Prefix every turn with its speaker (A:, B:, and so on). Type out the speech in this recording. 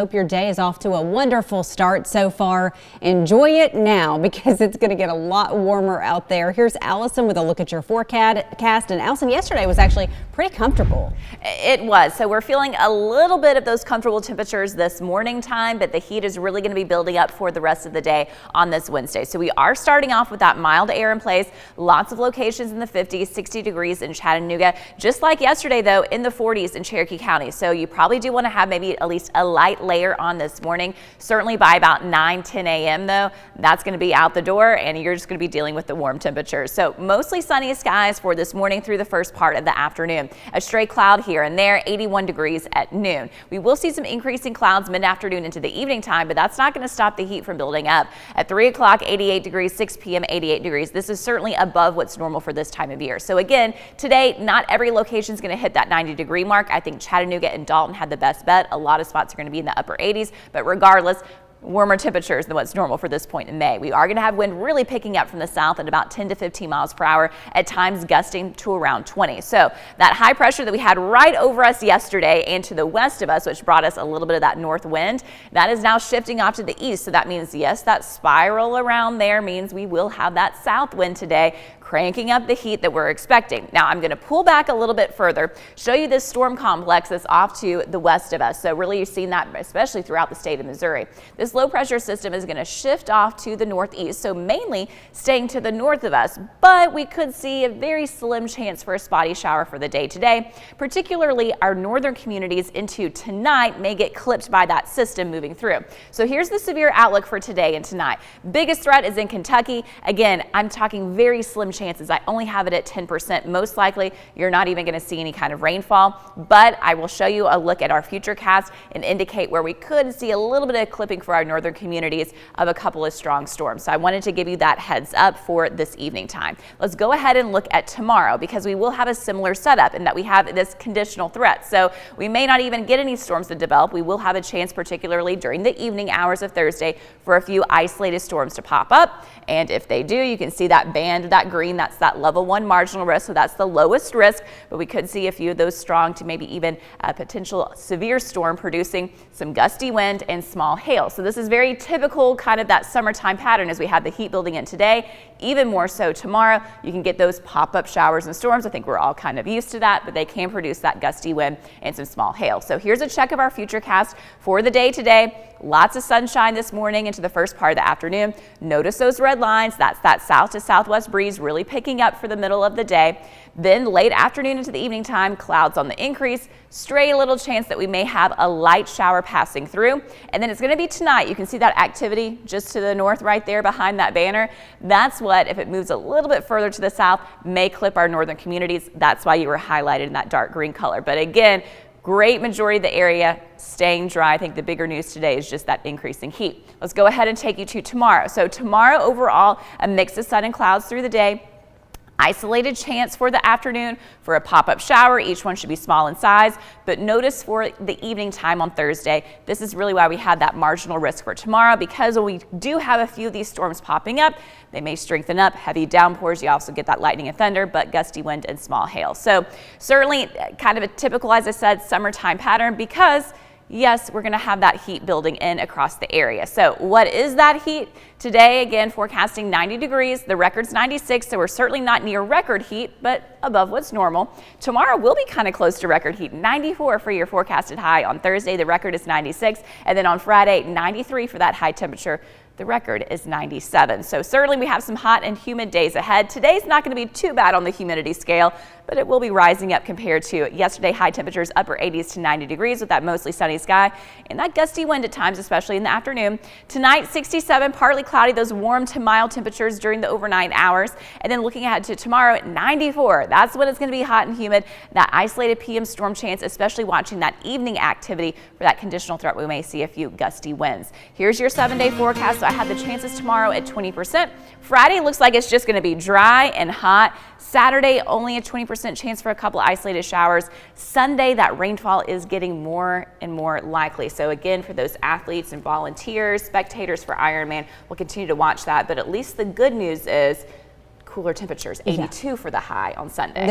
A: Hope your day is off to a wonderful start so far. Enjoy it now because it's going to get a lot warmer out there. Here's Allison with a look at your forecast. And Allison, yesterday was actually pretty comfortable.
B: It was. So we're feeling a little bit of those comfortable temperatures this morning time, but the heat is really going to be building up for the rest of the day on this Wednesday. So we are starting off with that mild air in place. Lots of locations in the 50s, 60 degrees in Chattanooga, just like yesterday though, in the 40s in Cherokee County. So you probably do want to have maybe at least a light layer on this morning. Certainly by about 9-10 a.m. though, that's going to be out the door and you're just going to be dealing with the warm temperatures. So mostly sunny skies for this morning through the first part of the afternoon. A stray cloud here and there, 81 degrees at noon. We will see some increasing clouds mid-afternoon into the evening time, but that's not going to stop the heat from building up. At 3 o'clock, 88 degrees, 6 p.m., 88 degrees. This is certainly above what's normal for this time of year. So again, today, not every location is going to hit that 90-degree mark. I think Chattanooga and Dalton had the best bet. A lot of spots are going to be in the upper 80s. But regardless, warmer temperatures than what's normal for this point in May. We are going to have wind really picking up from the south at about 10 to 15 miles per hour, at times gusting to around 20. So that high pressure that we had right over us yesterday and to the west of us, which brought us a little bit of that north wind, that is now shifting off to the east. So that means, yes, that spiral around there means we will have that south wind today, cranking up the heat that we're expecting. Now I'm going to pull back a little bit further, show you this storm complex that's off to the west of us. So really you've seen that especially throughout the state of Missouri. This low pressure system is going to shift off to the northeast, so mainly staying to the north of us, but we could see a very slim chance for a spotty shower for the day today. Particularly our northern communities into tonight may get clipped by that system moving through. So here's the severe outlook for today and tonight. Biggest threat is in Kentucky. Again, I'm talking very slim chances. I only have it at 10%. Most likely you're not even going to see any kind of rainfall, but I will show you a look at our FUTURECAST and indicate where we could see a little bit of clipping for our northern communities of a couple of strong storms. So I wanted to give you that heads up for this evening time. Let's go ahead and look at tomorrow because we will have a similar setup in that we have this conditional threat. So we may not even get any storms to develop. We will have a chance, particularly during the evening hours of Thursday, for a few isolated storms to pop up. And if they do, you can see that band, that green, that's that level 1 marginal risk. So that's the lowest risk, but we could see a few of those strong to maybe even a potential severe storm producing some gusty wind and small hail. So this is very typical kind of that summertime pattern as we have the heat building in today, even more so tomorrow. You can get those pop-up showers and storms. I think we're all kind of used to that, but they can produce that gusty wind and some small hail. So here's a check of our FUTURECAST for the day today. Lots of sunshine this morning into the first part of the afternoon. Notice those red lines. That's that south to southwest breeze really picking up for the middle of the day. Then late afternoon into the evening time, clouds on the increase, stray little chance that we may have a light shower passing through. And then it's going to be tonight. You can see that activity just to the north right there behind that banner. That's what, if it moves a little bit further to the south, may clip our northern communities. That's why you were highlighted in that dark green color. But again, great majority of the area staying dry. I think the bigger news today is just that increasing heat. Let's go ahead and take you to tomorrow. So tomorrow overall, a mix of sun and clouds through the day. Isolated chance for the afternoon for a pop-up shower. Each one should be small in size, but notice for the evening time on Thursday, this is really why we have that marginal risk for tomorrow, because when we do have a few of these storms popping up, they may strengthen up, heavy downpours. You also get that lightning and thunder, but gusty wind and small hail. So certainly kind of a typical, as I said, summertime pattern because yes, we're going to have that heat building in across the area. So what is that heat? Today, again, forecasting 90 degrees. The record's 96, so we're certainly not near record heat, but above what's normal. Tomorrow will be kind of close to record heat, 94 for your forecasted high. On Thursday, the record is 96, and then on Friday, 93 for that high temperature. The record is 97. So certainly we have some hot and humid days ahead. Today's not going to be too bad on the humidity scale, but it will be rising up compared to yesterday. High temperatures upper 80s to 90 degrees with that mostly sunny sky and that gusty wind at times, especially in the afternoon. Tonight, 67, partly cloudy, those warm to mild temperatures during the overnight hours. And then looking ahead to tomorrow at 94, that's when it's going to be hot and humid. That isolated PM storm chance, especially watching that evening activity for that conditional threat. We may see a few gusty winds. Here's your 7-day forecast. So I had the chances tomorrow at 20%. Friday looks like it's just going to be dry and hot. Saturday, only a 20% chance for a couple of isolated showers. Sunday, that rainfall is getting more and more likely. So again, for those athletes and volunteers, spectators for Ironman, we'll continue to watch that. But at least the good news is cooler temperatures, 82 for the high on Sunday.